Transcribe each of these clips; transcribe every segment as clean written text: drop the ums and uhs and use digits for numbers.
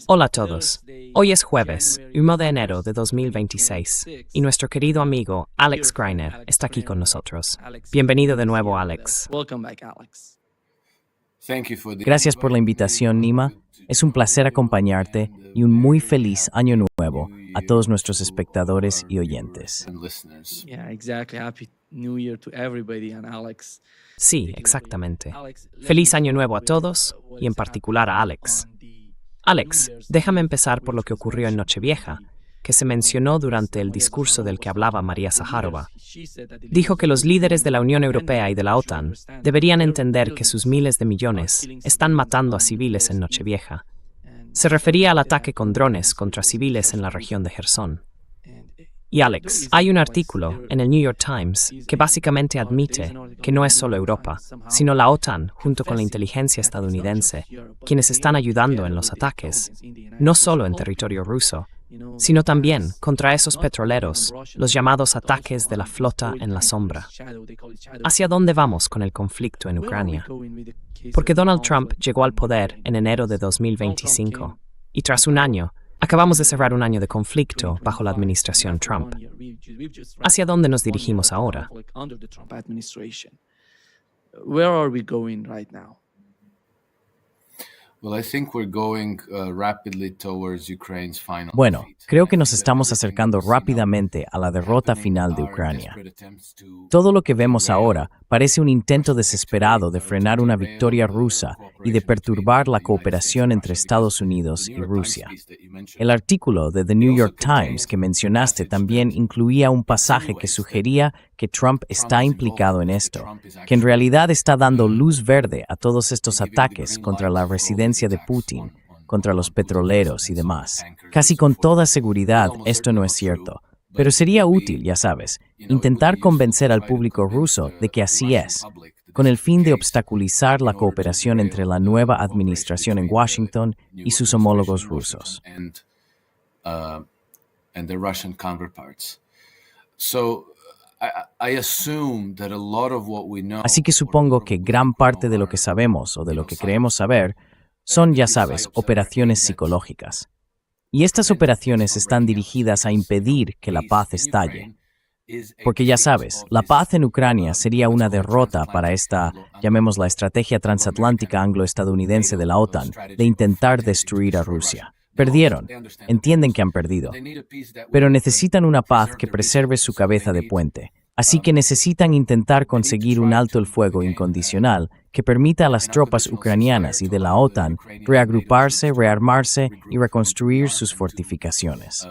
Hola a todos. Hoy es jueves, 1 de enero de 2026, y nuestro querido amigo Alex Greiner está aquí con nosotros. Bienvenido de nuevo, Alex. Gracias por la invitación, Nima. Es un placer acompañarte y un muy feliz año nuevo a todos nuestros espectadores y oyentes. Sí, exactamente. Feliz año nuevo a todos y en particular a Alex. Alex, déjame empezar por lo que ocurrió en Nochevieja, que se mencionó durante el discurso del que hablaba María Zaharova. Dijo que los líderes de la Unión Europea y de la OTAN deberían entender que sus miles de millones están matando a civiles en Nochevieja. Se refería al ataque con drones contra civiles en la región de Jersón. Y Alex, hay un artículo en el New York Times que básicamente admite que no es solo Europa, sino la OTAN, junto con la inteligencia estadounidense, quienes están ayudando en los ataques, no solo en territorio ruso, sino también contra esos petroleros, los llamados ataques de la flota en la sombra. ¿Hacia dónde vamos con el conflicto en Ucrania? Porque Donald Trump llegó al poder en enero de 2025, y tras un año, acabamos de cerrar un año de conflicto bajo la administración Trump. ¿Hacia dónde nos dirigimos ahora? Bueno, creo que nos estamos acercando rápidamente a la derrota final de Ucrania. Todo lo que vemos ahora parece un intento desesperado de frenar una victoria rusa y de perturbar la cooperación entre Estados Unidos y Rusia. El artículo de The New York Times que mencionaste también incluía un pasaje que sugería que Trump está implicado en esto, que en realidad está dando luz verde a todos estos ataques contra la residencia de Putin, contra los petroleros y demás. Casi con toda seguridad esto no es cierto, pero sería útil, ya sabes, intentar convencer al público ruso de que así es, con el fin de obstaculizar la cooperación entre la nueva administración en Washington y sus homólogos rusos. Así que supongo que gran parte de lo que sabemos o de lo que creemos saber son, ya sabes, operaciones psicológicas. Y estas operaciones están dirigidas a impedir que la paz estalle. Porque ya sabes, la paz en Ucrania sería una derrota para esta, llamémosla estrategia transatlántica anglo-estadounidense de la OTAN, de intentar destruir a Rusia. Perdieron, entienden que han perdido, pero necesitan una paz que preserve su cabeza de puente. Así que necesitan intentar conseguir un alto el fuego incondicional que permita a las tropas ucranianas y de la OTAN reagruparse, rearmarse y reconstruir sus fortificaciones.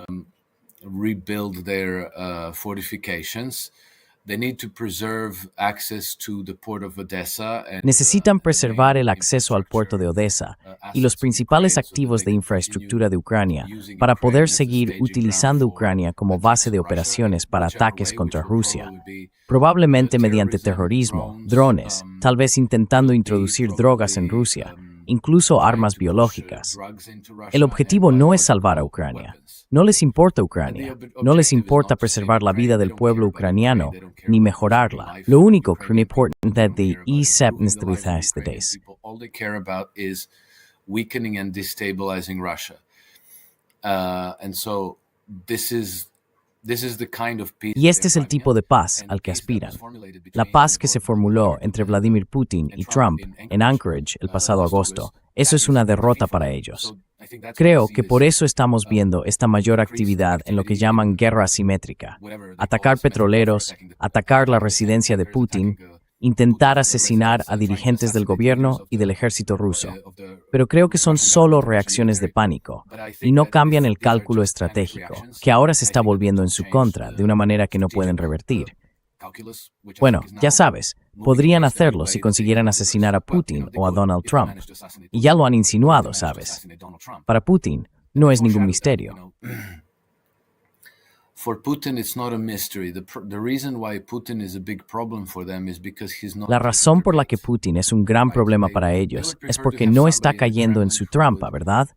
Necesitan preservar el acceso al puerto de Odessa y los principales activos de infraestructura de Ucrania para poder seguir utilizando Ucrania como base de operaciones para ataques contra Rusia, probablemente mediante terrorismo, drones, tal vez intentando introducir drogas en Rusia, incluso armas biológicas. El objetivo no es salvar a Ucrania. No les importa Ucrania. No les importa preservar la vida del pueblo ucraniano, ni mejorarla. Lo único que importa es que y este es el tipo de paz al que aspiran. La paz que se formuló entre Vladimir Putin y Trump en Anchorage el pasado agosto. Eso es una derrota para ellos. Creo que por eso estamos viendo esta mayor actividad en lo que llaman guerra asimétrica. Atacar petroleros, atacar la residencia de Putin, intentar asesinar a dirigentes del gobierno y del ejército ruso. Pero creo que son solo reacciones de pánico y no cambian el cálculo estratégico, que ahora se está volviendo en su contra de una manera que no pueden revertir. Bueno, ya sabes, podrían hacerlo si consiguieran asesinar a Putin o a Donald Trump. Y ya lo han insinuado, ¿sabes? Para Putin no es ningún misterio. La razón por la que Putin es un gran problema para ellos es porque no está cayendo en su trampa, ¿verdad?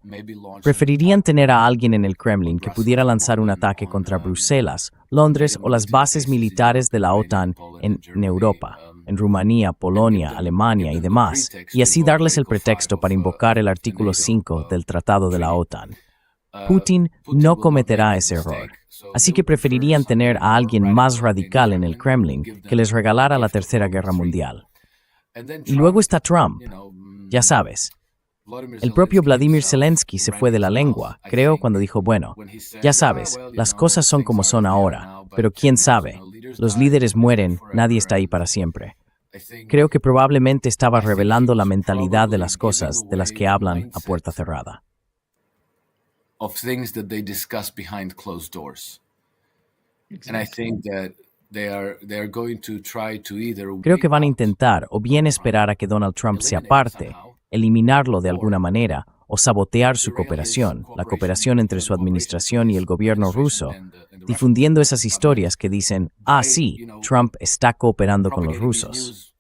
Preferirían tener a alguien en el Kremlin que pudiera lanzar un ataque contra Bruselas, Londres o las bases militares de la OTAN en Europa. en Rumanía, Polonia, Alemania y demás, y así darles el pretexto para invocar el artículo 5 del Tratado de la OTAN. Putin no cometerá ese error, así que preferirían tener a alguien más radical en el Kremlin que les regalara la Tercera Guerra Mundial. Y luego está Trump, ya sabes. El propio Vladimir Zelensky se fue de la lengua, creo, cuando dijo, bueno, ya sabes, las cosas son como son ahora, pero quién sabe, los líderes mueren, nadie está ahí para siempre. Creo que probablemente estaba revelando la mentalidad de las cosas de las que hablan a puerta cerrada. Creo que van a intentar o bien esperar a que Donald Trump se aparte, eliminarlo de alguna manera o sabotear su cooperación, la cooperación entre su administración y el gobierno ruso, difundiendo esas historias que dicen, sí, Trump está cooperando con los rusos.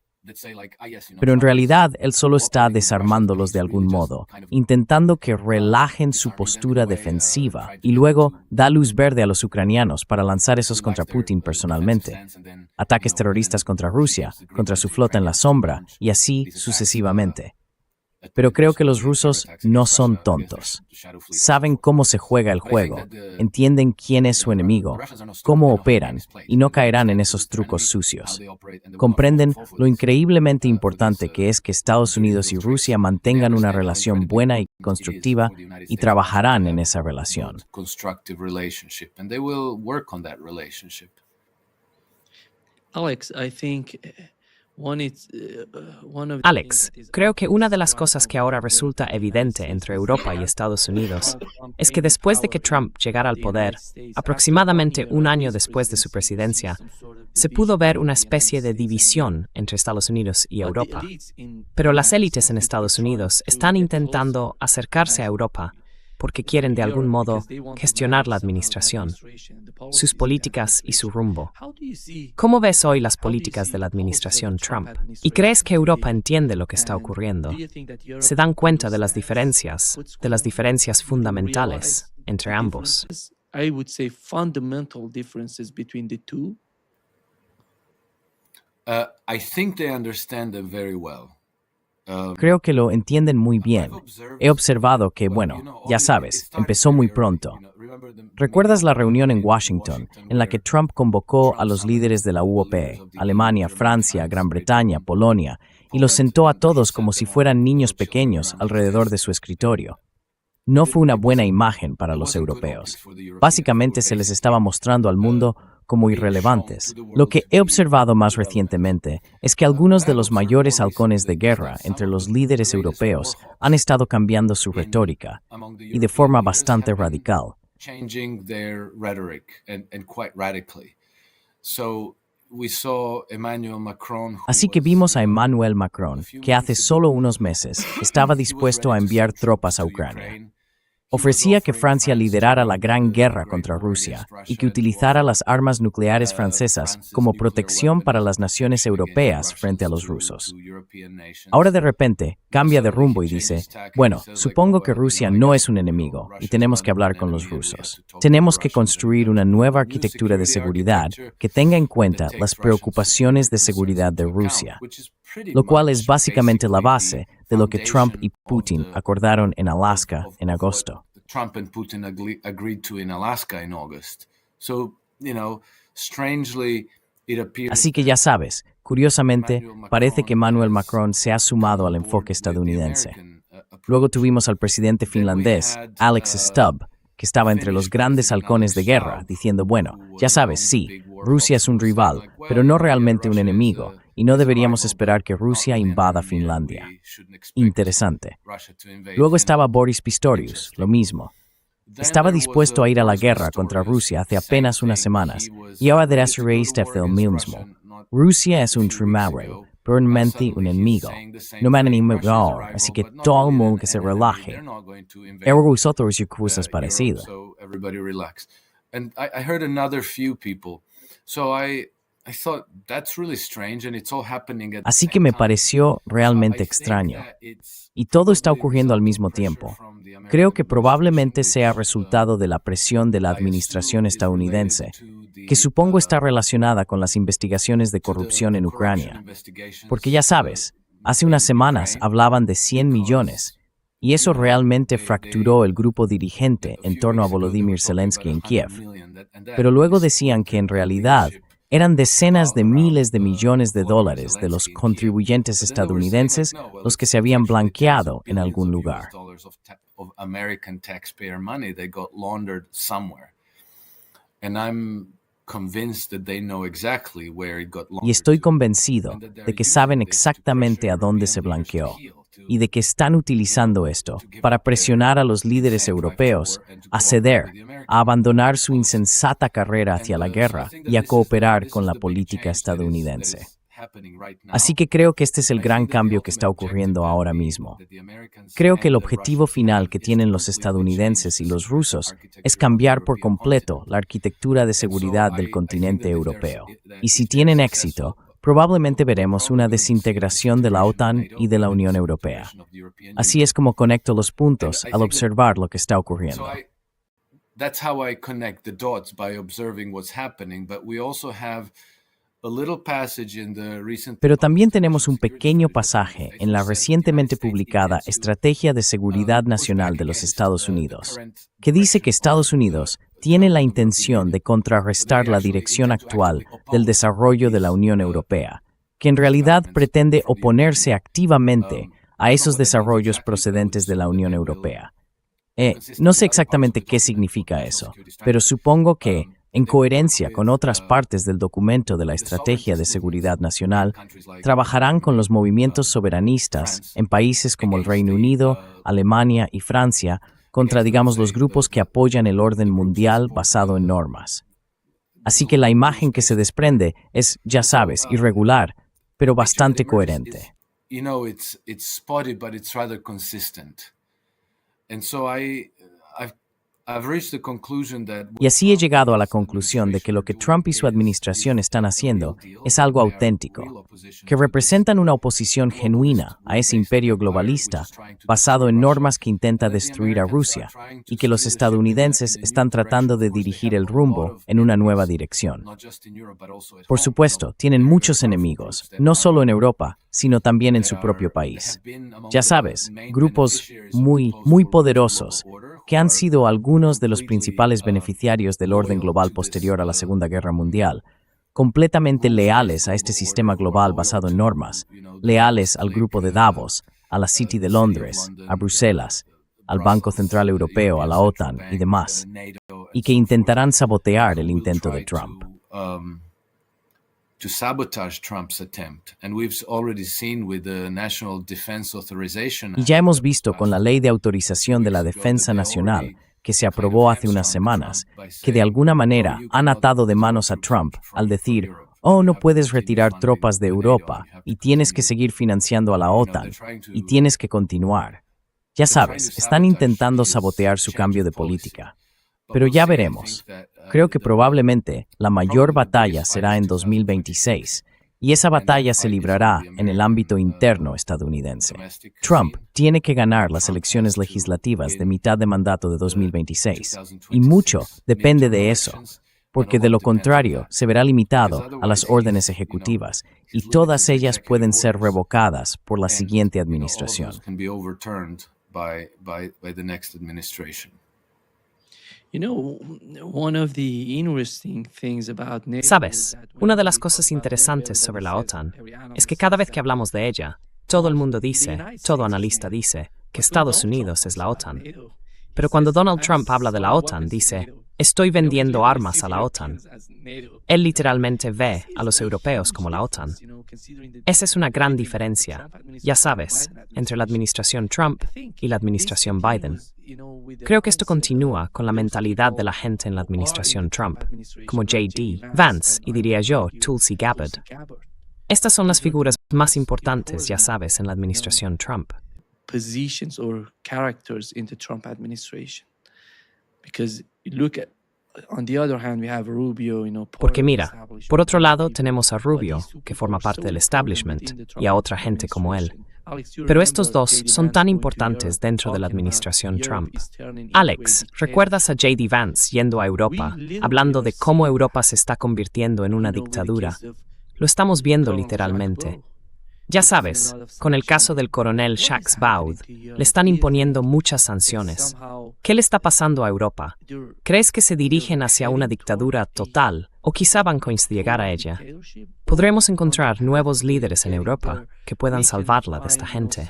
Pero en realidad él solo está desarmándolos de algún modo, intentando que relajen su postura defensiva y luego da luz verde a los ucranianos para lanzar esos contra Putin personalmente. Ataques terroristas contra Rusia, contra su flota en la sombra y así sucesivamente. Pero creo que los rusos no son tontos. Saben cómo se juega el juego, entienden quién es su enemigo, cómo operan y no caerán en esos trucos sucios. Comprenden lo increíblemente importante que es que Estados Unidos y Rusia mantengan una relación buena y constructiva y trabajarán en esa relación. Alex, creo que una de las cosas que ahora resulta evidente entre Europa y Estados Unidos es que después de que Trump llegara al poder, aproximadamente un año después de su presidencia, se pudo ver una especie de división entre Estados Unidos y Europa. Pero las élites en Estados Unidos están intentando acercarse a Europa porque quieren de algún modo gestionar la administración, sus políticas y su rumbo. ¿Cómo ves hoy las políticas de la administración Trump? ¿Y crees que Europa entiende lo que está ocurriendo? ¿Se dan cuenta de las diferencias fundamentales entre ambos? Creo que lo entienden muy bien. He observado que, ya sabes, empezó muy pronto. ¿Recuerdas la reunión en Washington en la que Trump convocó a los líderes de la UOP, Alemania, Francia, Gran Bretaña, Polonia, y los sentó a todos como si fueran niños pequeños alrededor de su escritorio? No fue una buena imagen para los europeos. Básicamente se les estaba mostrando al mundo como irrelevantes. Lo que he observado más recientemente es que algunos de los mayores halcones de guerra entre los líderes europeos han estado cambiando su retórica, y de forma bastante radical. Así que vimos a Emmanuel Macron, que hace solo unos meses estaba dispuesto a enviar tropas a Ucrania. Ofrecía que Francia liderara la gran guerra contra Rusia y que utilizara las armas nucleares francesas como protección para las naciones europeas frente a los rusos. Ahora de repente cambia de rumbo y dice, supongo que Rusia no es un enemigo y tenemos que hablar con los rusos. Tenemos que construir una nueva arquitectura de seguridad que tenga en cuenta las preocupaciones de seguridad de Rusia, lo cual es básicamente la base de lo que Trump y Putin acordaron en Alaska en agosto. Así que ya sabes, curiosamente, parece que Emmanuel Macron se ha sumado al enfoque estadounidense. Luego tuvimos al presidente finlandés, Alex Stubb, que estaba entre los grandes halcones de guerra, diciendo, ya sabes, sí, Rusia es un rival, pero no realmente un enemigo, y no deberíamos esperar que Rusia invada Finlandia. Interesante. Luego estaba Boris Pistorius, lo mismo. Estaba dispuesto a ir a la guerra contra Rusia hace apenas unas semanas, y ahora desarrolla lo mismo. Rusia es un trimareo, realmente un enemigo. No me enemigo, así que todo el mundo que se relaje. Era vosotros y cosas parecidas. Así que me pareció realmente extraño. Y todo está ocurriendo al mismo tiempo. Creo que probablemente sea resultado de la presión de la administración estadounidense, que supongo está relacionada con las investigaciones de corrupción en Ucrania. Porque ya sabes, hace unas semanas hablaban de 100 millones, y eso realmente fracturó el grupo dirigente en torno a Volodymyr Zelensky en Kiev. Pero luego decían que en realidad eran decenas de miles de millones de dólares de los contribuyentes estadounidenses los que se habían blanqueado en algún lugar. Y estoy convencido de que saben exactamente a dónde se blanqueó y de que están utilizando esto para presionar a los líderes europeos a ceder, a abandonar su insensata carrera hacia la guerra y a cooperar con la política estadounidense. Así que creo que este es el gran cambio que está ocurriendo ahora mismo. Creo que el objetivo final que tienen los estadounidenses y los rusos es cambiar por completo la arquitectura de seguridad del continente europeo. Y si tienen éxito, probablemente veremos una desintegración de la OTAN y de la Unión Europea. Así es como conecto los puntos al observar lo que está ocurriendo. That's how I connect the dots by observing what's happening, but we also have a little passage in the recent. Pero también tenemos un pequeño pasaje en la recientemente publicada Estrategia de Seguridad Nacional de los Estados Unidos, que dice que Estados Unidos tiene la intención de contrarrestar la dirección actual del desarrollo de la Unión Europea, que en realidad pretende oponerse activamente a esos desarrollos procedentes de la Unión Europea. No sé exactamente qué significa eso, pero supongo que, en coherencia con otras partes del documento de la Estrategia de Seguridad Nacional, trabajarán con los movimientos soberanistas en países como el Reino Unido, Alemania y Francia contra, digamos, los grupos que apoyan el orden mundial basado en normas. Así que la imagen que se desprende es, ya sabes, irregular, pero bastante coherente. It's spotty, but it's rather consistent. And so Y así he llegado a la conclusión de que lo que Trump y su administración están haciendo es algo auténtico, que representan una oposición genuina a ese imperio globalista basado en normas que intenta destruir a Rusia y que los estadounidenses están tratando de dirigir el rumbo en una nueva dirección. Por supuesto, tienen muchos enemigos, no solo en Europa, sino también en su propio país. Ya sabes, grupos muy poderosos que han sido algunos de los principales beneficiarios del orden global posterior a la Segunda Guerra Mundial, completamente leales a este sistema global basado en normas, leales al Grupo de Davos, a la City de Londres, a Bruselas, al Banco Central Europeo, a la OTAN y demás, y que intentarán sabotear el intento de Trump. To sabotage Trump's attempt, and we've already seen with the National Defense Authorization. Y ya hemos visto con la Ley de Autorización de la Defensa Nacional, que se aprobó hace unas semanas, que de alguna manera han atado de manos a Trump al decir, oh, no puedes retirar tropas de Europa y tienes que seguir financiando a la OTAN y tienes que continuar. Ya sabes, están intentando sabotear su cambio de política. Pero ya veremos. Creo que probablemente la mayor batalla será en 2026, y esa batalla se librará en el ámbito interno estadounidense. Trump tiene que ganar las elecciones legislativas de mitad de mandato de 2026, y mucho depende de eso, porque de lo contrario se verá limitado a las órdenes ejecutivas, y todas ellas pueden ser revocadas por la siguiente administración. Sabes, una de las cosas interesantes sobre la OTAN es que cada vez que hablamos de ella, todo el mundo dice, todo analista dice, que Estados Unidos es la OTAN. Pero cuando Donald Trump habla de la OTAN, dice, estoy vendiendo armas a la OTAN. Él literalmente ve a los europeos como la OTAN. Esa es una gran diferencia, ya sabes, entre la administración Trump y la administración Biden. Creo que esto continúa con la mentalidad de la gente en la administración Trump, como J.D. Vance y diría yo, Tulsi Gabbard. Estas son las figuras más importantes, ya sabes, en la administración Trump. Positions or characters in the Trump administration. Because look at, on the other hand, we have Rubio, Porque mira, por otro lado tenemos a Rubio, que forma parte del establishment, y a otra gente como él. Pero estos dos son tan importantes dentro de la administración Trump. Alex, ¿recuerdas a J.D. Vance yendo a Europa, hablando de cómo Europa se está convirtiendo en una dictadura? Lo estamos viendo literalmente. Ya sabes, con el caso del coronel Jacques Baud, le están imponiendo muchas sanciones. ¿Qué le está pasando a Europa? ¿Crees que se dirigen hacia una dictadura total o quizá van a llegar a ella? ¿Podremos encontrar nuevos líderes en Europa que puedan salvarla de esta gente?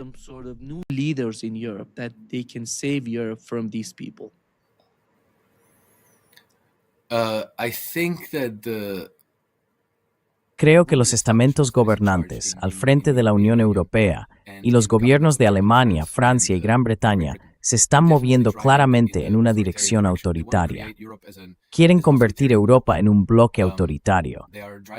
I think that Creo que los estamentos gobernantes al frente de la Unión Europea y los gobiernos de Alemania, Francia y Gran Bretaña se están moviendo claramente en una dirección autoritaria. Quieren convertir Europa en un bloque autoritario.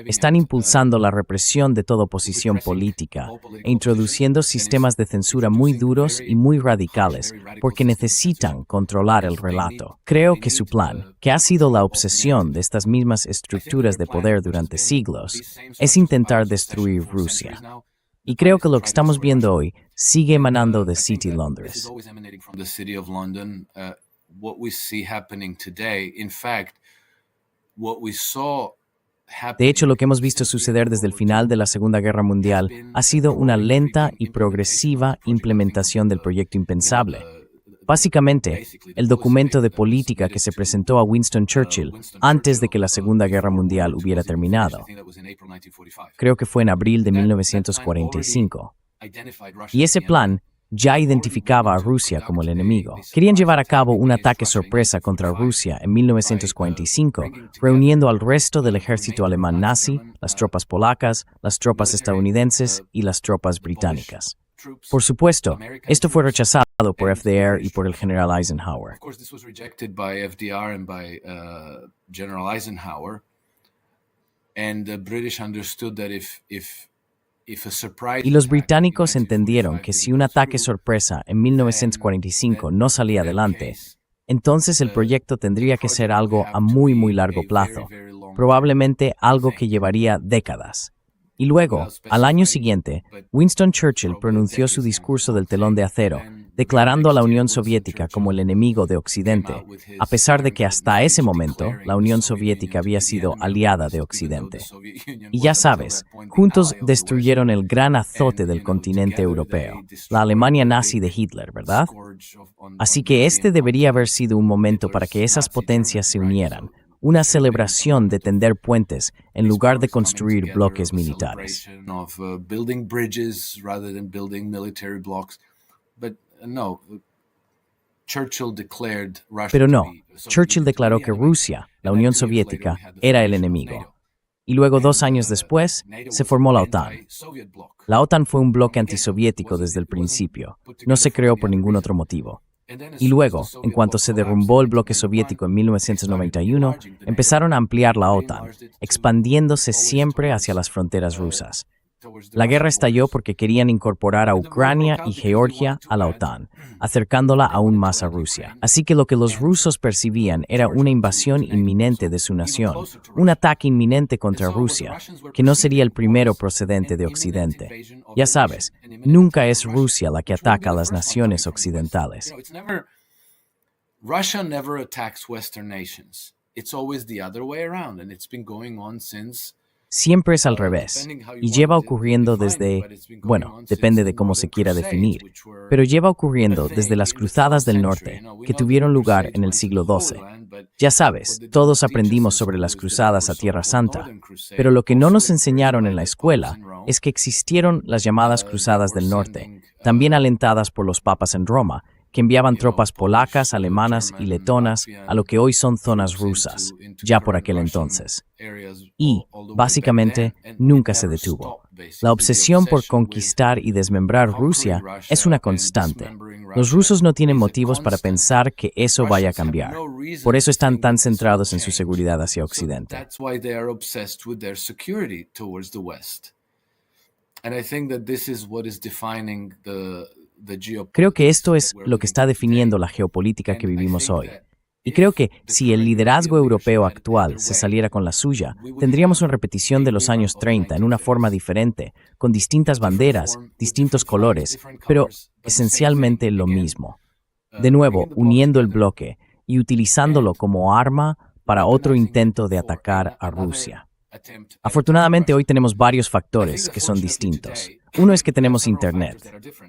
Están impulsando la represión de toda oposición política e introduciendo sistemas de censura muy duros y muy radicales porque necesitan controlar el relato. Creo que su plan, que ha sido la obsesión de estas mismas estructuras de poder durante siglos, es intentar destruir Rusia. Y creo que lo que estamos viendo hoy sigue emanando de City Londres. De hecho, lo que hemos visto suceder desde el final de la Segunda Guerra Mundial ha sido una lenta y progresiva implementación del proyecto impensable. Básicamente, el documento de política que se presentó a Winston Churchill antes de que la Segunda Guerra Mundial hubiera terminado. Creo que fue en abril de 1945. Y ese plan ya identificaba a Rusia como el enemigo. Querían llevar a cabo un ataque sorpresa contra Rusia en 1945, reuniendo al resto del ejército alemán nazi, las tropas polacas, las tropas estadounidenses y las tropas británicas. Por supuesto, esto fue rechazado por FDR y por el general Eisenhower. Y los británicos entendieron que si un ataque sorpresa en 1945 no salía adelante, entonces el proyecto tendría que ser algo a muy largo plazo, probablemente algo que llevaría décadas. Y luego, al año siguiente, Winston Churchill pronunció su discurso del telón de acero, declarando a la Unión Soviética como el enemigo de Occidente, a pesar de que hasta ese momento la Unión Soviética había sido aliada de Occidente. Y ya sabes, juntos destruyeron el gran azote del continente europeo, la Alemania nazi de Hitler, ¿verdad? Así que este debería haber sido un momento para que esas potencias se unieran, una celebración de tender puentes en lugar de construir bloques militares. Pero no, Churchill declaró que Rusia, la Unión Soviética, era el enemigo. Y luego, 2 años después, se formó la OTAN. La OTAN fue un bloque antisoviético desde el principio. No se creó por ningún otro motivo. Y luego, en cuanto se derrumbó el bloque soviético en 1991, empezaron a ampliar la OTAN, expandiéndose siempre hacia las fronteras rusas. La guerra estalló porque querían incorporar a Ucrania y Georgia a la OTAN, acercándola aún más a Rusia. Así que lo que los rusos percibían era una invasión inminente de su nación, un ataque inminente contra Rusia, que no sería el primero procedente de Occidente. Ya sabes, nunca es Rusia la que ataca a las naciones occidentales. Russia never attacks Western nations. It's always the other way around, and it's been going on since. Siempre es al revés, y lleva ocurriendo desde, bueno, depende de cómo se quiera definir, pero lleva ocurriendo desde las Cruzadas del Norte, que tuvieron lugar en el siglo XII. Ya sabes, todos aprendimos sobre las cruzadas a Tierra Santa, pero lo que no nos enseñaron en la escuela es que existieron las llamadas Cruzadas del Norte, también alentadas por los papas en Roma, que enviaban tropas polacas, alemanas y letonas a lo que hoy son zonas rusas, ya por aquel entonces. Y, básicamente, nunca se detuvo. La obsesión por conquistar y desmembrar Rusia es una constante. Los rusos no tienen motivos para pensar que eso vaya a cambiar. Por eso están tan centrados en su seguridad hacia Occidente. Creo que esto es lo que está definiendo la geopolítica que vivimos hoy. Y creo que si el liderazgo europeo actual se saliera con la suya, tendríamos una repetición de los años 30 en una forma diferente, con distintas banderas, distintos colores, pero esencialmente lo mismo. De nuevo, uniendo el bloque y utilizándolo como arma para otro intento de atacar a Rusia. Afortunadamente, hoy tenemos varios factores que son distintos. Uno es que tenemos Internet.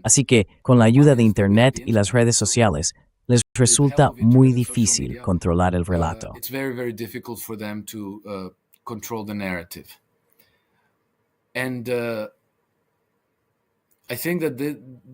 Así que, con la ayuda de Internet y las redes sociales, les resulta muy difícil controlar el relato. It's very, very difficult for them to control the narrative. And I think that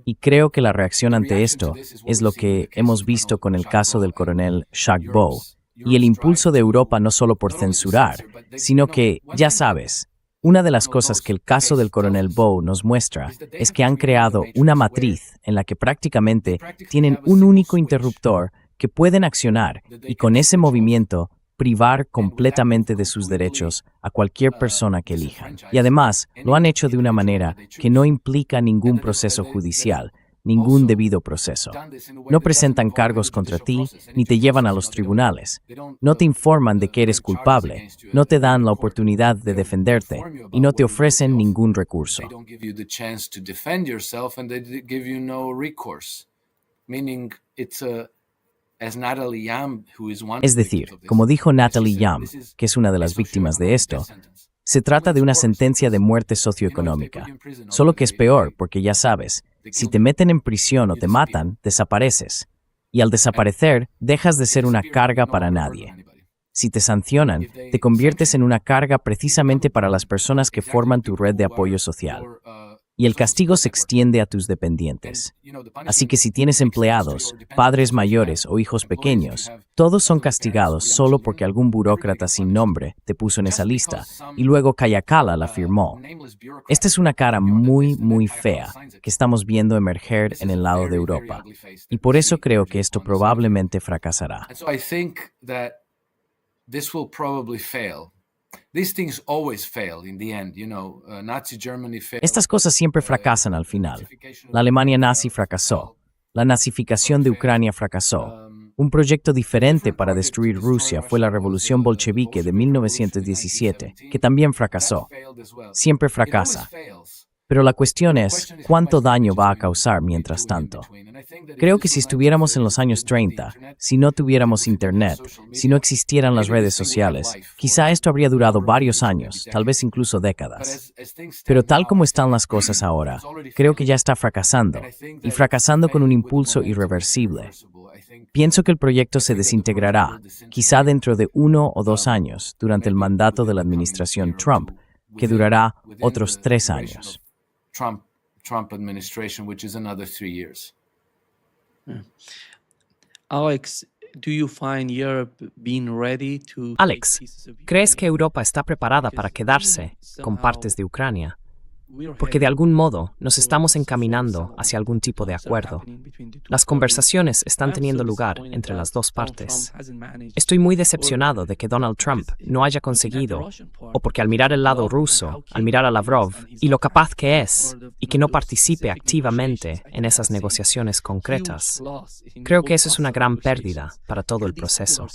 Y creo que la reacción ante esto es lo que hemos visto con el caso del coronel Shagbo y el impulso de Europa no solo por censurar, sino que, ya sabes, una de las cosas que el caso del coronel Bow nos muestra es que han creado una matriz en la que prácticamente tienen un único interruptor que pueden accionar y con ese movimiento privar completamente de sus derechos a cualquier persona que elijan. Y además, lo han hecho de una manera que no implica ningún proceso judicial, ningún debido proceso. No presentan cargos contra ti, ni te llevan a los tribunales. No te informan de que eres culpable, no te dan la oportunidad de defenderte y no te ofrecen ningún recurso. Es decir, como dijo Natalie Yam, que es una de las víctimas de esto, se trata de una sentencia de muerte socioeconómica. Solo que es peor porque ya sabes, si te meten en prisión o te matan, desapareces. Y al desaparecer, dejas de ser una carga para nadie. Si te sancionan, te conviertes en una carga precisamente para las personas que forman tu red de apoyo social. Y el castigo se extiende a tus dependientes. Así que si tienes empleados, padres mayores o hijos pequeños, todos son castigados solo porque algún burócrata sin nombre te puso en esa lista y luego Kayakala la firmó. Esta es una cara muy, muy fea que estamos viendo emerger en el lado de Europa. Y por eso creo que esto probablemente fracasará. Estas cosas siempre fracasan al final. La Alemania nazi fracasó. La nazificación de Ucrania fracasó. Un proyecto diferente para destruir Rusia fue la revolución bolchevique de 1917, que también fracasó. Siempre fracasa. Pero la cuestión es, ¿cuánto daño va a causar mientras tanto? Creo que si estuviéramos en los años 30, si no tuviéramos Internet, si no existieran las redes sociales, quizá esto habría durado varios años, tal vez incluso décadas. Pero tal como están las cosas ahora, creo que ya está fracasando, y fracasando con un impulso irreversible. Pienso que el proyecto se desintegrará, quizá dentro de 1 o 2 años, durante el mandato de la administración Trump, que durará otros 3 años. Trump administration, which is another 3 years. Alex, do you find Europe being ready to Alex, ¿crees que Europa está preparada para quedarse con partes de Ucrania? Porque de algún modo nos estamos encaminando hacia algún tipo de acuerdo. Las conversaciones están teniendo lugar entre las dos partes. Estoy muy decepcionado de que Donald Trump no haya conseguido, o porque al mirar el lado ruso, al mirar a Lavrov y lo capaz que es, y que no participe activamente en esas negociaciones concretas, creo que eso es una gran pérdida para todo el proceso.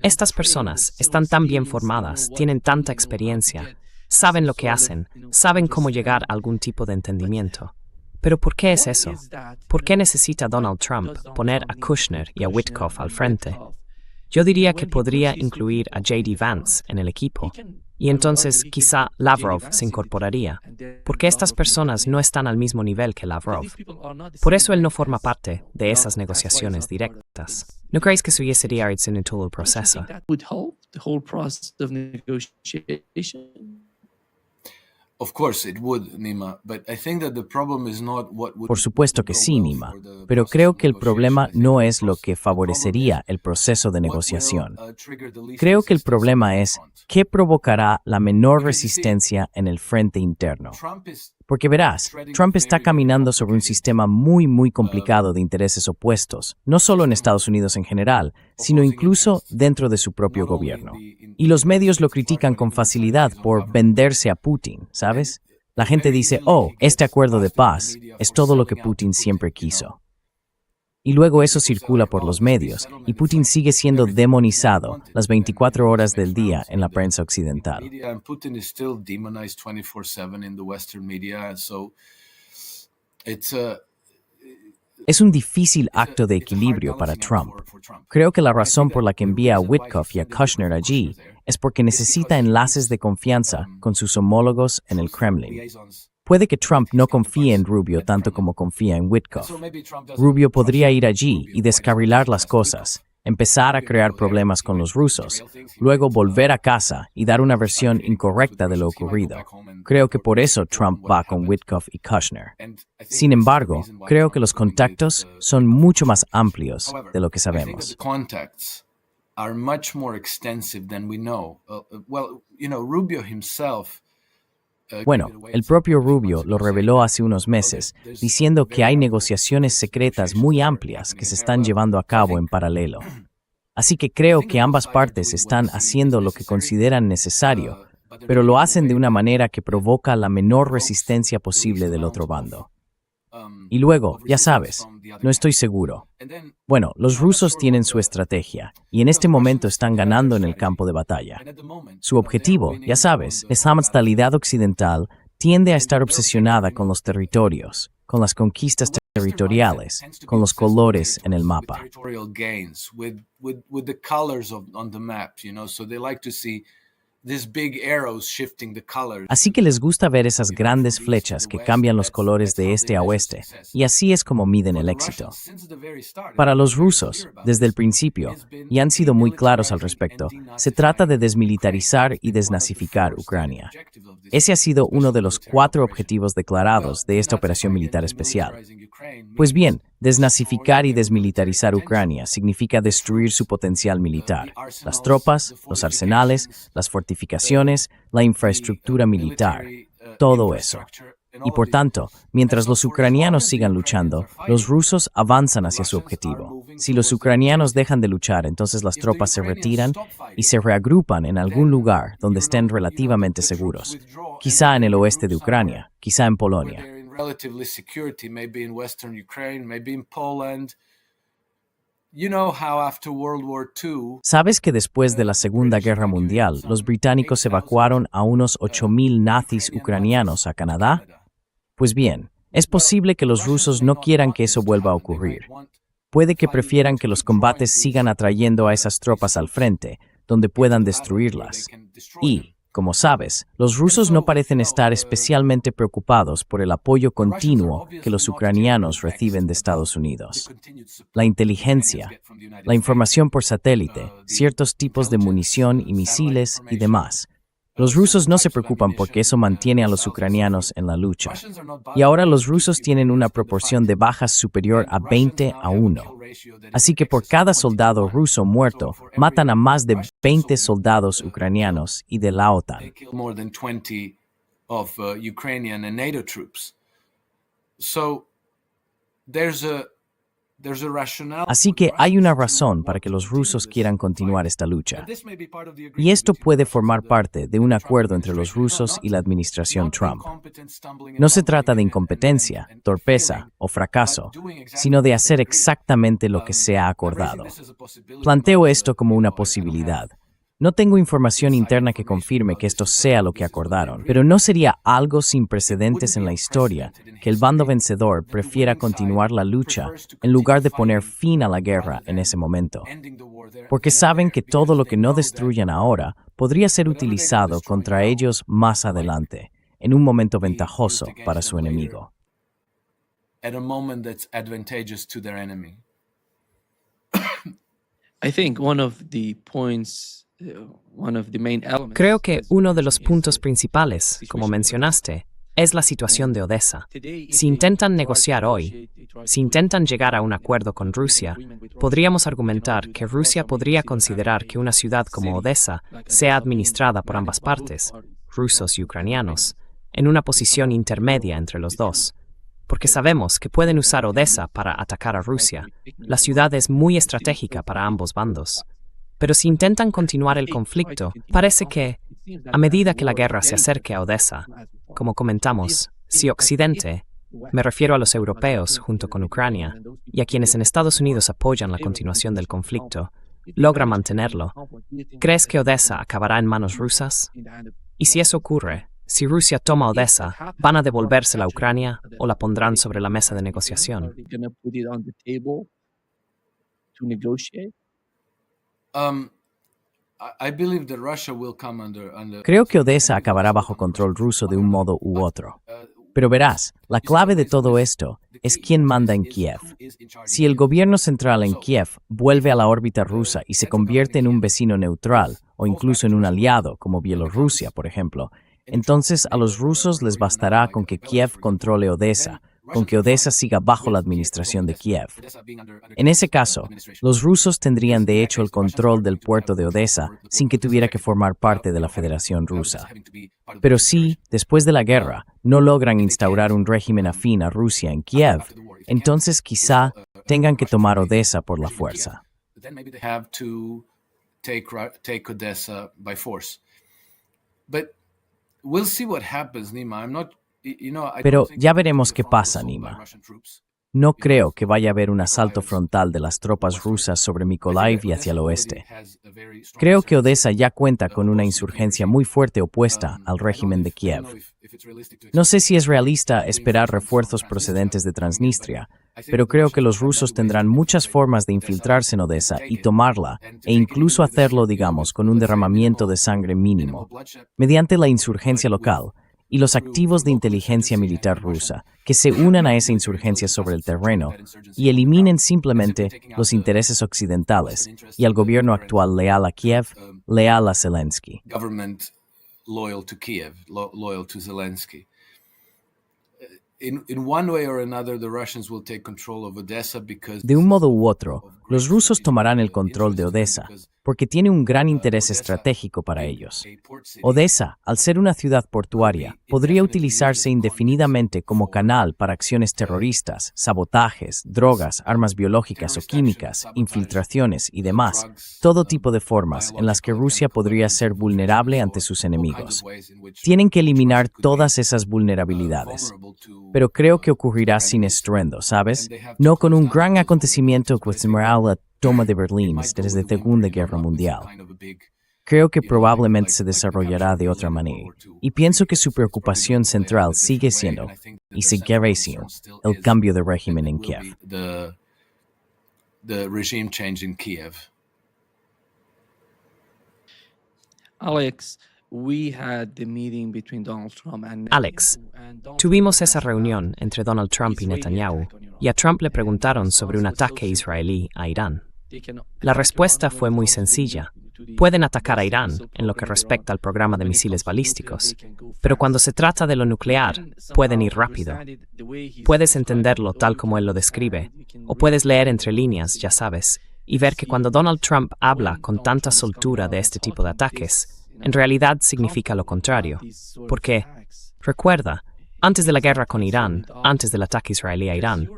Estas personas están tan bien formadas, tienen tanta experiencia, saben lo que hacen, saben cómo llegar a algún tipo de entendimiento. Pero ¿por qué es eso? ¿Por qué necesita Donald Trump poner a Kushner y a Witkoff al frente? Yo diría que podría incluir a J.D. Vance en el equipo, y entonces quizá Lavrov se incorporaría, porque estas personas no están al mismo nivel que Lavrov. Por eso él no forma parte de esas negociaciones directas. ¿No creéis que eso ya sería en todo el proceso? Por supuesto que sí, Nima, pero creo que el problema no es lo que favorecería el proceso de negociación. Creo que el problema es qué provocará la menor resistencia en el frente interno. Porque verás, Trump está caminando sobre un sistema muy, muy complicado de intereses opuestos, no solo en Estados Unidos en general, sino incluso dentro de su propio gobierno. Y los medios lo critican con facilidad por venderse a Putin, ¿sabes? La gente dice, oh, este acuerdo de paz es todo lo que Putin siempre quiso. Y luego eso circula por los medios, y Putin sigue siendo demonizado las 24 horas del día en la prensa occidental. And Putin is still demonized 24/7 in the Western media. So it's a Es un difícil acto de equilibrio para Trump. Creo que la razón por la que envía a Witkoff y a Kushner allí es porque necesita enlaces de confianza con sus homólogos en el Kremlin. Puede que Trump no confíe en Rubio tanto como confía en Witkoff. Rubio podría ir allí y descarrilar las cosas, empezar a crear problemas con los rusos, luego volver a casa y dar una versión incorrecta de lo ocurrido. Creo que por eso Trump va con Witkoff y Kushner. Sin embargo, creo que los contactos son mucho más amplios de lo que sabemos. Are much more extensive than we know. Rubio himself. Bueno, el propio Rubio lo reveló hace unos meses, diciendo que hay negociaciones secretas muy amplias que se están llevando a cabo en paralelo. Así que creo que ambas partes están haciendo lo que consideran necesario, pero lo hacen de una manera que provoca la menor resistencia posible del otro bando. Y luego, ya sabes, no estoy seguro. Bueno, los rusos tienen su estrategia, y en este momento están ganando en el campo de batalla. Su objetivo, ya sabes, es la mentalidad occidental tiende a estar obsesionada con los territorios, con las conquistas territoriales, con los colores en el mapa. Así que les gusta ver esas grandes flechas que cambian los colores de este a oeste, y así es como miden el éxito. Para los rusos, desde el principio, y han sido muy claros al respecto, se trata de desmilitarizar y desnazificar Ucrania. Ese ha sido uno de los 4 objetivos declarados de esta operación militar especial. Pues bien, desnazificar y desmilitarizar Ucrania significa destruir su potencial militar, las tropas, los arsenales, las fortificaciones, la infraestructura militar, todo eso. Y por tanto, mientras los ucranianos sigan luchando, los rusos avanzan hacia su objetivo. Si los ucranianos dejan de luchar, entonces las tropas se retiran y se reagrupan en algún lugar donde estén relativamente seguros. Quizá en el oeste de Ucrania, quizá en Polonia. Relatively security, maybe in Western Ukraine, maybe in Poland. ¿Sabes que después de la Segunda Guerra Mundial, los británicos evacuaron a unos 8,000 nazis ucranianos a Canadá? Pues bien, es posible que los rusos no quieran que eso vuelva a ocurrir. Puede que prefieran que los combates sigan atrayendo a esas tropas al frente, donde puedan destruirlas. Y, como sabes, los rusos no parecen estar especialmente preocupados por el apoyo continuo que los ucranianos reciben de Estados Unidos. La inteligencia, la información por satélite, ciertos tipos de munición y misiles y demás. Los rusos no se preocupan porque eso mantiene a los ucranianos en la lucha. Y ahora los rusos tienen una proporción de bajas superior a 20-1. Así que por cada soldado ruso muerto, matan a más de 20 soldados ucranianos y de la OTAN. Así que hay una razón para que los rusos quieran continuar esta lucha. Y esto puede formar parte de un acuerdo entre los rusos y la administración Trump. No se trata de incompetencia, torpeza o fracaso, sino de hacer exactamente lo que se ha acordado. Planteo esto como una posibilidad. No tengo información interna que confirme que esto sea lo que acordaron, pero no sería algo sin precedentes en la historia que el bando vencedor prefiera continuar la lucha en lugar de poner fin a la guerra en ese momento. Porque saben que todo lo que no destruyan ahora podría ser utilizado contra ellos más adelante, en un momento ventajoso para su enemigo. I think one of the points Creo que uno de los puntos principales, como mencionaste, es la situación de Odessa. Si intentan negociar hoy, si intentan llegar a un acuerdo con Rusia, podríamos argumentar que Rusia podría considerar que una ciudad como Odessa sea administrada por ambas partes, rusos y ucranianos, en una posición intermedia entre los dos. Porque sabemos que pueden usar Odessa para atacar a Rusia. La ciudad es muy estratégica para ambos bandos. Pero si intentan continuar el conflicto, parece que, a medida que la guerra se acerque a Odessa, como comentamos, si Occidente, Me refiero a los europeos junto con Ucrania y a quienes en Estados Unidos apoyan la continuación del conflicto, logra mantenerlo. ¿Crees que Odessa acabará en manos rusas? Y si eso ocurre, si Rusia toma Odessa, ¿van a devolvérsela a Ucrania o la pondrán sobre la mesa de negociación? Um, I believe that Russia will come under Creo que Odessa acabará bajo control ruso de un modo u otro. Pero verás, la clave de todo esto es quién manda en Kiev. Si el gobierno central en Kiev vuelve a la órbita rusa y se convierte en un vecino neutral, o incluso en un aliado, como Bielorrusia, por ejemplo, entonces a los rusos les bastará con que Kiev controle Odessa, con que Odessa siga bajo la administración de Kiev. En ese caso, los rusos tendrían de hecho el control del puerto de Odessa sin que tuviera que formar parte de la Federación Rusa. Pero si, después de la guerra, no logran instaurar un régimen afín a Rusia en Kiev, entonces quizá tengan que tomar Odessa por la fuerza. Take Odessa by force. But we'll see what happens, Nima. Pero ya veremos qué pasa, Nima. No creo que vaya a haber un asalto frontal de las tropas rusas sobre Mykolaiv y hacia el oeste. Creo que Odessa ya cuenta con una insurgencia muy fuerte opuesta al régimen de Kiev. No sé si es realista esperar refuerzos procedentes de Transnistria, pero creo que los rusos tendrán muchas formas de infiltrarse en Odessa y tomarla, e incluso hacerlo, digamos, con un derramamiento de sangre mínimo, mediante la insurgencia local y los activos de inteligencia militar rusa, que se unan a esa insurgencia sobre el terreno y eliminen simplemente los intereses occidentales y al gobierno actual leal a Kiev, leal a Zelensky. Government loyal to Kiev, loyal to Zelensky. In one way or another, the Russians will take control of Odessa because De un modo u otro, los rusos tomarán el control de Odessa, porque tiene un gran interés estratégico para ellos. Odessa, al ser una ciudad portuaria, podría utilizarse indefinidamente como canal para acciones terroristas, sabotajes, drogas, armas biológicas o químicas, infiltraciones y demás, todo tipo de formas en las que Rusia podría ser vulnerable ante sus enemigos. Tienen que eliminar todas esas vulnerabilidades. Pero creo que ocurrirá sin estruendo, ¿sabes? No con un gran acontecimiento que sumará la toma de Berlín desde la Segunda Guerra Mundial. Creo que probablemente se desarrollará de otra manera, y pienso que su preocupación central sigue siendo, y seguirá siendo, el cambio de régimen en Kiev. The regime change in Kiev. Alex, we had the meeting between Donald Trump and Alex, tuvimos esa reunión entre Donald Trump y Netanyahu, y a Trump le preguntaron sobre un ataque israelí a Irán. La respuesta fue muy sencilla. Pueden atacar a Irán en lo que respecta al programa de misiles balísticos, pero cuando se trata de lo nuclear, pueden ir rápido. Puedes entenderlo tal como él lo describe, o puedes leer entre líneas, ya sabes, y ver que cuando Donald Trump habla con tanta soltura de este tipo de ataques, en realidad significa lo contrario. Porque, recuerda, antes de la guerra con Irán, antes del ataque israelí a Irán,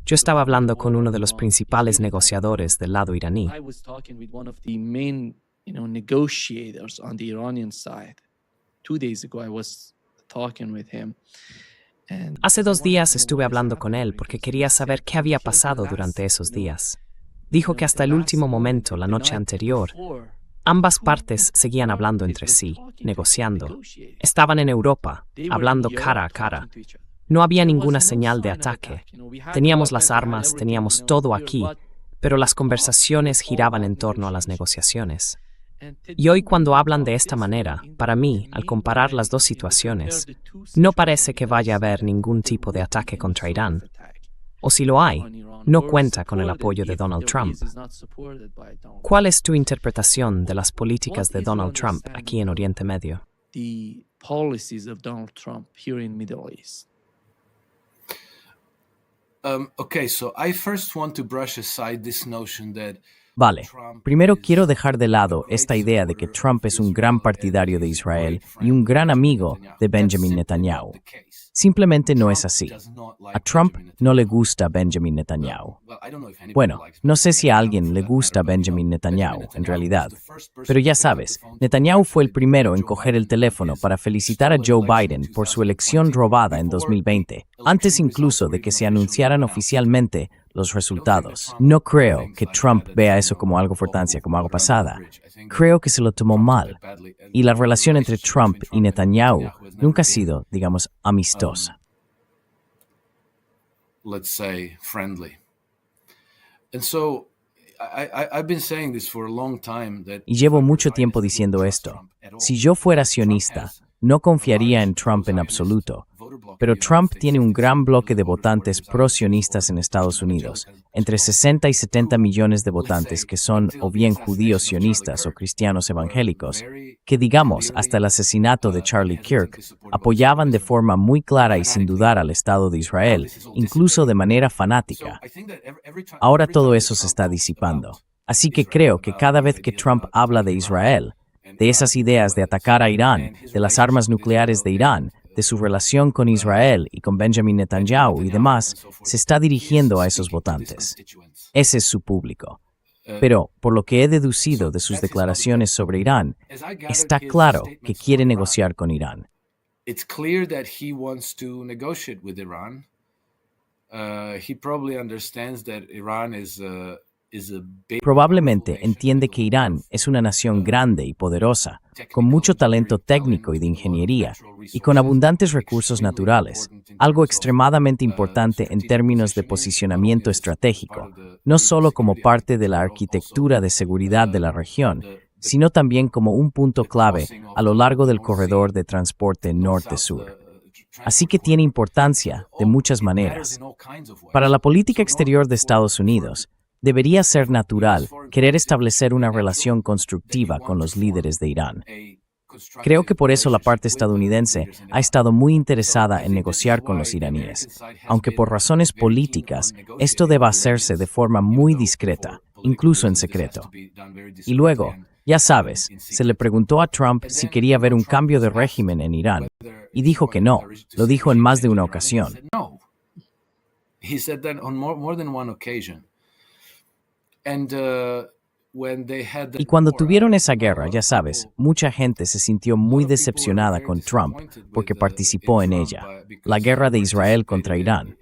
yo estaba hablando con uno de los principales negociadores del lado iraní. Hace 2 días estuve hablando con él porque quería saber qué había pasado durante esos días. Dijo que hasta el último momento, la noche anterior, ambas partes seguían hablando entre sí, negociando. Estaban en Europa, hablando cara a cara. No había ninguna señal de ataque. Teníamos las armas, teníamos todo aquí, pero las conversaciones giraban en torno a las negociaciones. Y hoy cuando hablan de esta manera, para mí, al comparar las dos situaciones, no parece que vaya a haber ningún tipo de ataque contra Irán. O si lo hay, no cuenta con el apoyo de Donald Trump. ¿Cuál es tu interpretación de las políticas de Donald Trump aquí en Oriente Medio? Okay, so I first want to brush aside this notion that Vale, primero quiero dejar de lado esta idea de que Trump es un gran partidario de Israel y un gran amigo de Benjamin Netanyahu. Simplemente no es así. A Trump no le gusta Benjamin Netanyahu. Bueno, no sé si a alguien le gusta Benjamin Netanyahu, en realidad. Pero ya sabes, Netanyahu fue el primero en coger el teléfono para felicitar a Joe Biden por su elección robada en 2020, antes incluso de que se anunciaran oficialmente los resultados. No creo que Trump vea eso como algo importancia, como algo pasada. Creo que se lo tomó mal. Y la relación entre Trump y Netanyahu nunca ha sido, digamos, amistosa. Let's say friendly. And so I've been saying this for a long time that Y llevo mucho tiempo diciendo esto. Si yo fuera sionista, no confiaría en Trump en absoluto. Pero Trump tiene un gran bloque de votantes pro-sionistas en Estados Unidos, entre 60 y 70 millones de votantes que son o bien judíos sionistas o cristianos evangélicos, que digamos hasta el asesinato de Charlie Kirk, apoyaban de forma muy clara y sin dudar al Estado de Israel, incluso de manera fanática. Ahora todo eso se está disipando. Así que creo que cada vez que Trump habla de Israel, de esas ideas de atacar a Irán, de las armas nucleares de Irán, de su relación con Israel y con Benjamin Netanyahu y demás, se está dirigiendo a esos votantes. Ese es su público. Pero, por lo que he deducido de sus declaraciones sobre Irán, está claro que quiere negociar con Irán. It's clear that he wants to negotiate with Iran. He probably understands that Iran is a big Probablemente entiende que Irán es una nación grande y poderosa, con mucho talento técnico y de ingeniería, y con abundantes recursos naturales, algo extremadamente importante en términos de posicionamiento estratégico, no solo como parte de la arquitectura de seguridad de la región, sino también como un punto clave a lo largo del corredor de transporte norte-sur. Así que tiene importancia de muchas maneras. Para la política exterior de Estados Unidos, debería ser natural querer establecer una relación constructiva con los líderes de Irán. Creo que por eso la parte estadounidense ha estado muy interesada en negociar con los iraníes, aunque por razones políticas esto deba hacerse de forma muy discreta, incluso en secreto. Y luego, ya sabes, se le preguntó a Trump si quería ver un cambio de régimen en Irán, y dijo que no, lo dijo en más de una ocasión. He said that on more than one occasion. Y cuando tuvieron esa guerra, ya sabes, mucha gente se sintió muy decepcionada con Trump porque participó en ella, la guerra de Israel contra Irán.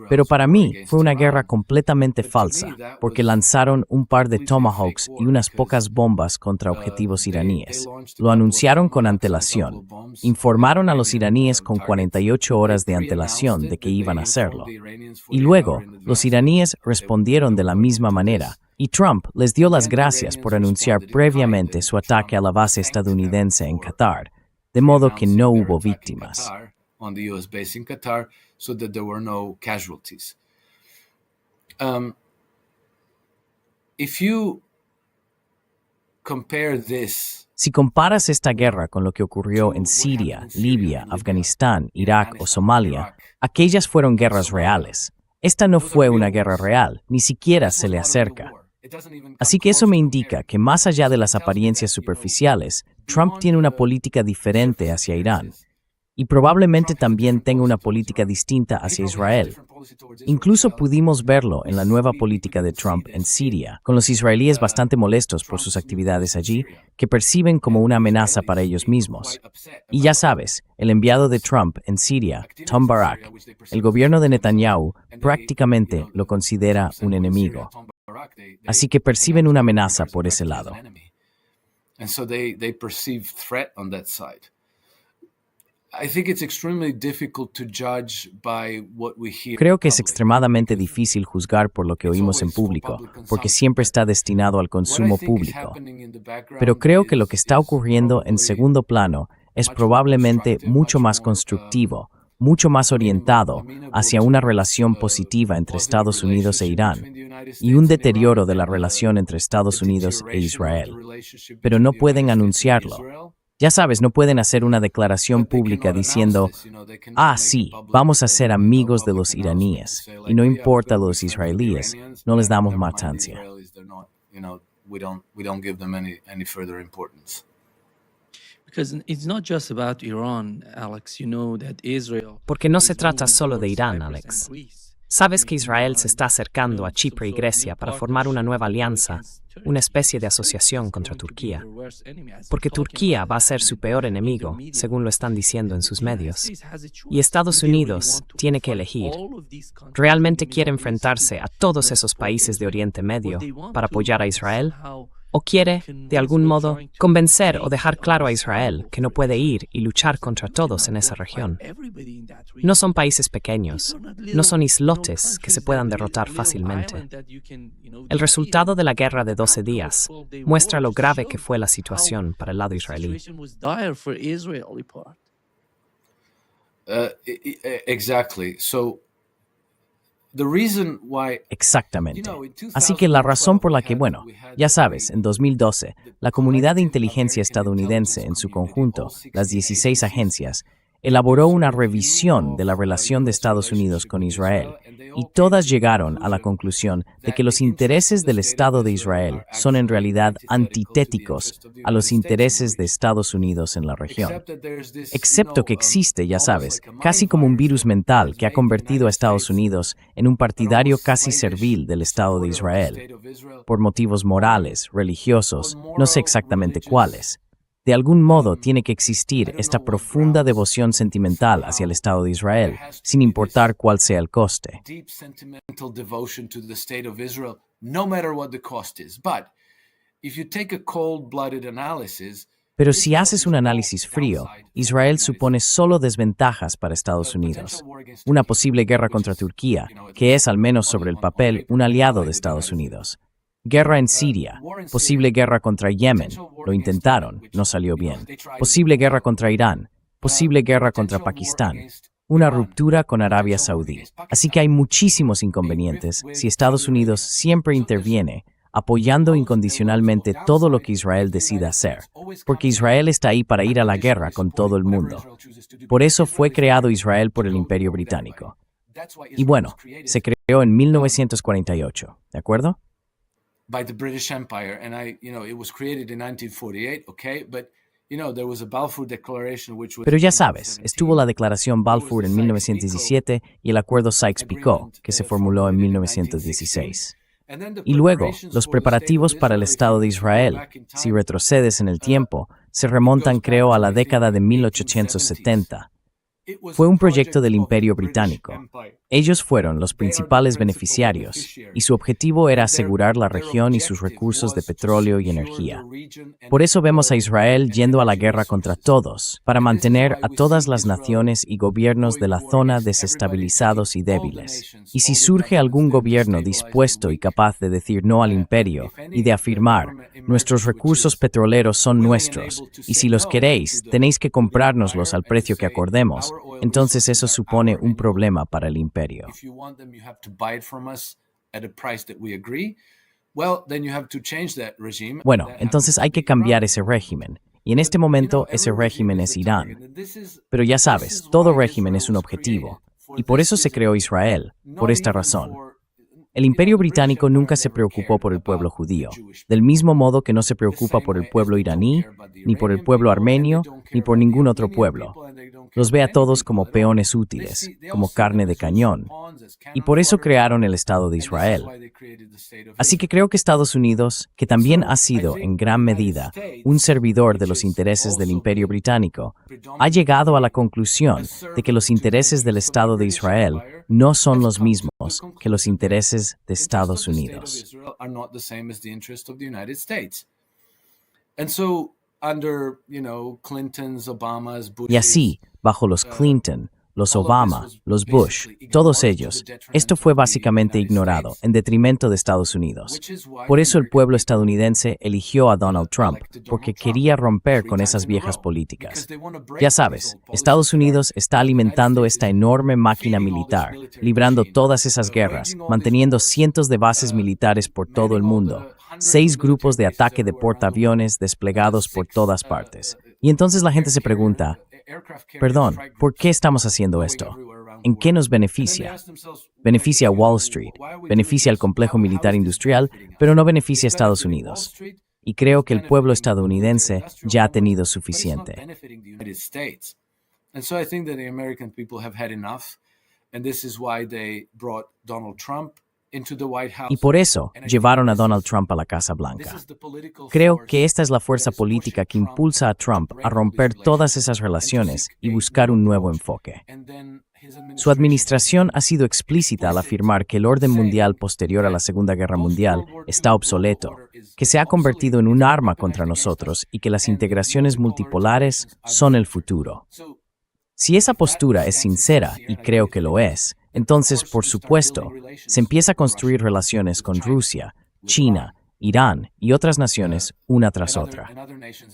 Pero para mí fue una guerra completamente falsa, porque lanzaron un par de Tomahawks y unas pocas bombas contra objetivos iraníes. Lo anunciaron con antelación. Informaron a los iraníes con 48 horas de antelación de que iban a hacerlo. Y luego, los iraníes respondieron de la misma manera, y Trump les dio las gracias por anunciar previamente su ataque a la base estadounidense en Qatar, de modo que no hubo víctimas. On the U.S. base in Qatar, so that there were no casualties. If you compare this, si comparas esta guerra con lo que ocurrió en Siria, Libia, Afganistán, Irak o Somalia, aquellas fueron guerras reales. Esta no fue una guerra real, ni siquiera se le acerca. Así que eso me indica que más allá de las apariencias superficiales, Trump tiene una política diferente hacia Irán. Y probablemente también tenga una política distinta hacia Israel. Incluso pudimos verlo en la nueva política de Trump en Siria, con los israelíes bastante molestos por sus actividades allí, que perciben como una amenaza para ellos mismos. Y ya sabes, el enviado de Trump en Siria, Tom Barak, el gobierno de Netanyahu prácticamente lo considera un enemigo. Así que perciben una amenaza por ese lado. Creo que es extremadamente difícil juzgar por lo que oímos en público, porque siempre está destinado al consumo público. Pero creo que lo que está ocurriendo en segundo plano es probablemente mucho más constructivo, mucho más orientado hacia una relación positiva entre Estados Unidos e Irán, y un deterioro de la relación entre Estados Unidos e Israel. Pero no pueden anunciarlo. Ya sabes, no pueden hacer una declaración pública diciendo, sí, vamos a ser amigos de los iraníes, y no importa los israelíes, no les damos matanza. we don't give them any further importance. Because it's not just about Iran, Alex. You know that Israel Porque no se is trata moving solo de towards Irán, Cyprus Alex. and Greece. Sabes que Israel se está acercando a Chipre y Grecia para formar una nueva alianza, una especie de asociación contra Turquía. Porque Turquía va a ser su peor enemigo, según lo están diciendo en sus medios. Y Estados Unidos tiene que elegir. ¿Realmente quiere enfrentarse a todos esos países de Oriente Medio para apoyar a Israel? ¿O quiere, de algún modo, convencer o dejar claro a Israel que no puede ir y luchar contra todos en esa región? No son países pequeños, no son islotes que se puedan derrotar fácilmente. El resultado de la guerra de 12 días muestra lo grave que fue la situación para el lado israelí. Exactly. So the reason why Exactamente. Así que la razón por la que, bueno, ya sabes, en 2012, la comunidad de inteligencia estadounidense en su conjunto, las 16 agencias, elaboró una revisión de la relación de Estados Unidos con Israel, y todas llegaron a la conclusión de que los intereses del Estado de Israel son en realidad antitéticos a los intereses de Estados Unidos en la región. Excepto que existe, ya sabes, casi como un virus mental que ha convertido a Estados Unidos en un partidario casi servil del Estado de Israel, por motivos morales, religiosos, no sé exactamente cuáles. De algún modo tiene que existir esta profunda devoción sentimental hacia el Estado de Israel, sin importar cuál sea el coste. deep sentimental devotion to the state of Israel, no matter what the cost is. But if you take a cold-blooded analysis, Pero si haces un análisis frío, Israel supone solo desventajas para Estados Unidos. Una posible guerra contra Turquía, que es al menos sobre el papel un aliado de Estados Unidos. Guerra en Siria, posible guerra contra Yemen, lo intentaron, no salió bien. Posible guerra contra Irán, posible guerra contra Pakistán, una ruptura con Arabia Saudí. Así que hay muchísimos inconvenientes si Estados Unidos siempre interviene, apoyando incondicionalmente todo lo que Israel decida hacer, porque Israel está ahí para ir a la guerra con todo el mundo. Por eso fue creado Israel por el Imperio Británico. Y bueno, se creó en 1948, ¿de acuerdo? by the British Empire, and it was created in 1948, okay, but there was a Balfour Declaration which was. Pero ya sabes, estuvo la Declaración Balfour en 1917 y el Acuerdo Sykes-Picot, que se formuló en 1916. Y luego, los preparativos para el Estado de Israel, si retrocedes en el tiempo, se remontan, creo, a la década de 1870. Fue un proyecto del Imperio Británico. Ellos fueron los principales beneficiarios, y su objetivo era asegurar la región y sus recursos de petróleo y energía. Por eso vemos a Israel yendo a la guerra contra todos, para mantener a todas las naciones y gobiernos de la zona desestabilizados y débiles. Y si surge algún gobierno dispuesto y capaz de decir no al imperio y de afirmar, nuestros recursos petroleros son nuestros, y si los queréis, tenéis que comprárnoslos al precio que acordemos, entonces eso supone un problema para el imperio. Bueno, entonces hay que cambiar ese régimen. Y en este momento ese régimen es Irán. Pero ya sabes, todo régimen es un objetivo. Y por eso se creó Israel, por esta razón. El Imperio Británico nunca se preocupó por el pueblo judío, del mismo modo que no se preocupa por el pueblo iraní, ni por el pueblo armenio, ni por ningún otro pueblo. Los ve a todos como peones útiles, como carne de cañón, y por eso crearon el Estado de Israel. Así que creo que Estados Unidos, que también ha sido, en gran medida, un servidor de los intereses del Imperio Británico, ha llegado a la conclusión de que los intereses del Estado de Israel no son los mismos que los intereses de Estados Unidos. Y así, bajo los Clinton, los Obama, los Bush, todos ellos, esto fue básicamente ignorado en detrimento de Estados Unidos. Por eso el pueblo estadounidense eligió a Donald Trump, porque quería romper con esas viejas políticas. Ya sabes, Estados Unidos está alimentando esta enorme máquina militar, librando todas esas guerras, manteniendo cientos de bases militares por todo el mundo, 6 grupos de ataque de portaaviones desplegados por todas partes. Y entonces la gente se pregunta, perdón, ¿por qué estamos haciendo esto? ¿en qué nos beneficia? Beneficia a Wall Street, beneficia al complejo militar industrial, pero no beneficia a Estados Unidos. Y creo que el pueblo estadounidense ya ha tenido suficiente. And so I think that the American people have had enough, and this is why they brought Donald Trump into the White House. Y por eso llevaron a Donald Trump a la Casa Blanca. Creo que esta es la fuerza política que impulsa a Trump a romper todas esas relaciones y buscar un nuevo enfoque. Su administración ha sido explícita al afirmar que el orden mundial posterior a la Segunda Guerra Mundial está obsoleto, que se ha convertido en un arma contra nosotros y que las integraciones multipolares son el futuro. Si esa postura es sincera, y creo que lo es, entonces, por supuesto, se empieza a construir relaciones con Rusia, China, Irán y otras naciones una tras otra.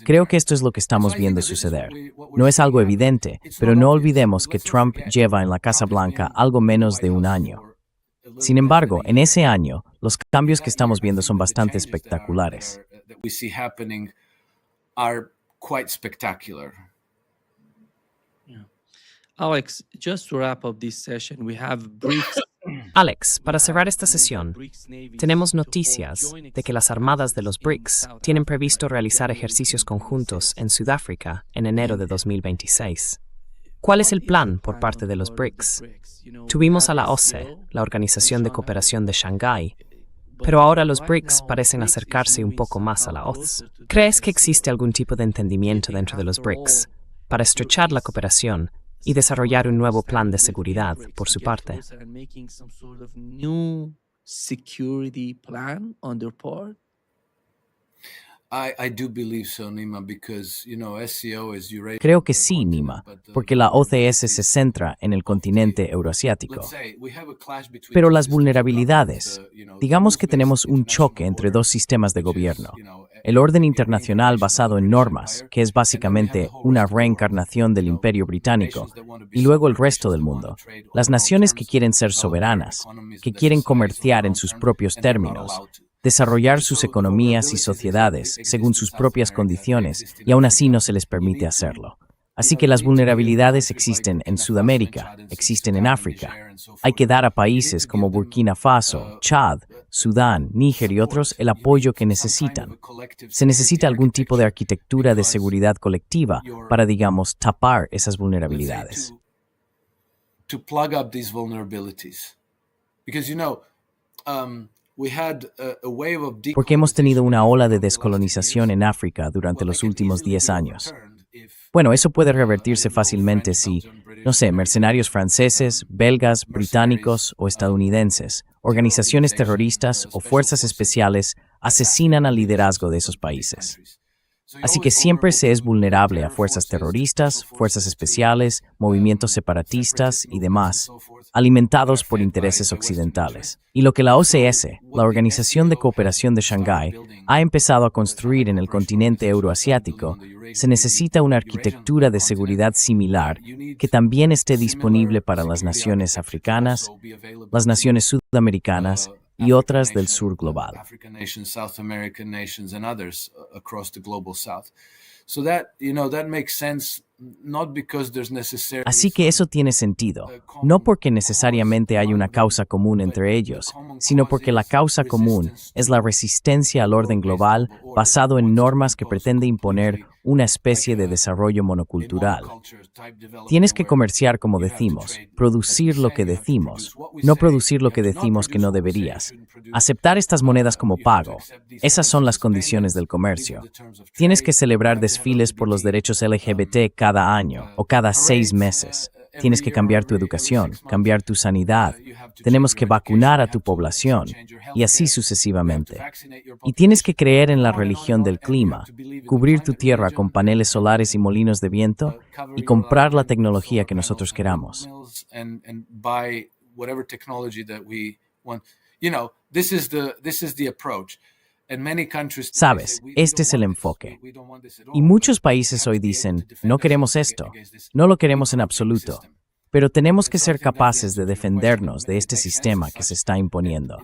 Creo que esto es lo que estamos viendo suceder. No es algo evidente, pero no olvidemos que Trump lleva en la Casa Blanca algo menos de un año. Sin embargo, en ese año, los cambios que estamos viendo son bastante espectaculares. Alex, just to wrap up this session, we have BRICS. Alex, para cerrar esta sesión, tenemos noticias de que las armadas de los BRICS tienen previsto realizar ejercicios conjuntos en Sudáfrica en enero de 2026. ¿Cuál es el plan por parte de los BRICS? Tuvimos a la OCE, la Organización de Cooperación de Shanghái, pero ahora los BRICS parecen acercarse un poco más a la OCDE. ¿Crees que existe algún tipo de entendimiento dentro de los BRICS para estrechar la cooperación y desarrollar un nuevo plan de seguridad por su parte? Creo que sí, Nima, porque la OCS se centra en el continente euroasiático. Pero las vulnerabilidades, digamos que tenemos un choque entre dos sistemas de gobierno. El orden internacional basado en normas, que es básicamente una reencarnación del Imperio Británico, y luego el resto del mundo. Las naciones que quieren ser soberanas, que quieren comerciar en sus propios términos, desarrollar sus economías y sociedades según sus propias condiciones, y aún así no se les permite hacerlo. Así que las vulnerabilidades existen en Sudamérica, existen en África. Hay que dar a países como Burkina Faso, Chad, Sudán, Níger y otros el apoyo que necesitan. Se necesita algún tipo de arquitectura de seguridad colectiva para, digamos, tapar esas vulnerabilidades. Porque hemos tenido una ola de descolonización en África durante los últimos 10 años. Bueno, eso puede revertirse fácilmente si, no sé, mercenarios franceses, belgas, británicos o estadounidenses, organizaciones terroristas o fuerzas especiales asesinan al liderazgo de esos países. Así que siempre se es vulnerable a fuerzas terroristas, fuerzas especiales, movimientos separatistas y demás, alimentados por intereses occidentales. Y lo que la OCS, la Organización de Cooperación de Shanghái, ha empezado a construir en el continente euroasiático, se necesita una arquitectura de seguridad similar que también esté disponible para las naciones africanas, las naciones sudamericanas y otras del sur global. Así que eso tiene sentido, no porque necesariamente hay una causa común entre ellos, sino porque la causa común es la resistencia al orden global basado en normas que pretende imponer una especie de desarrollo monocultural. Tienes que comerciar como decimos, producir lo que decimos, no producir lo que decimos que no deberías. Aceptar estas monedas como pago. Esas son las condiciones del comercio. Tienes que celebrar desfiles por los derechos LGBT cada año o cada 6 meses. Tienes que cambiar tu educación, cambiar tu sanidad. Tenemos que vacunar a tu población y así sucesivamente. Y tienes que creer en la religión del clima, cubrir tu tierra con paneles solares y molinos de viento y comprar la tecnología que nosotros queramos. Sabes, este es el enfoque. Y muchos países hoy dicen, no queremos esto, no lo queremos en absoluto, pero tenemos que ser capaces de defendernos de este sistema que se está imponiendo.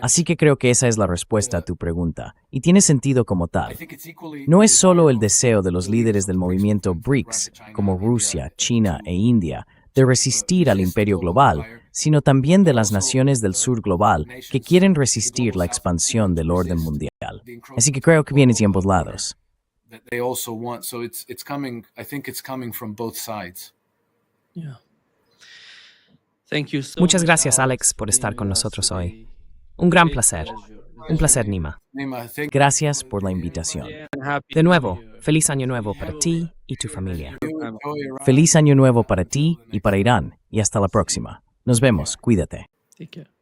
Así que creo que esa es la respuesta a tu pregunta, y tiene sentido como tal. No es solo el deseo de los líderes del movimiento BRICS, como Rusia, China e India, de resistir al imperio global, sino también de las naciones del sur global que quieren resistir la expansión del orden mundial. Así que creo que viene de ambos lados. that they also want. So it's coming. I think it's coming from both sides. Yeah. Thank you so Muchas much, gracias, Alex, por being estar con with us nosotros hoy. today. Un gran Great placer. pleasure. Un placer, Nima. Nima, thank Gracias por la invitación. And happy De nuevo, New Year. feliz año nuevo para ti y tu familia. you. Enjoy Iran. Feliz año nuevo para ti y para Irán, y hasta la próxima. Nos vemos, cuídate. Take care.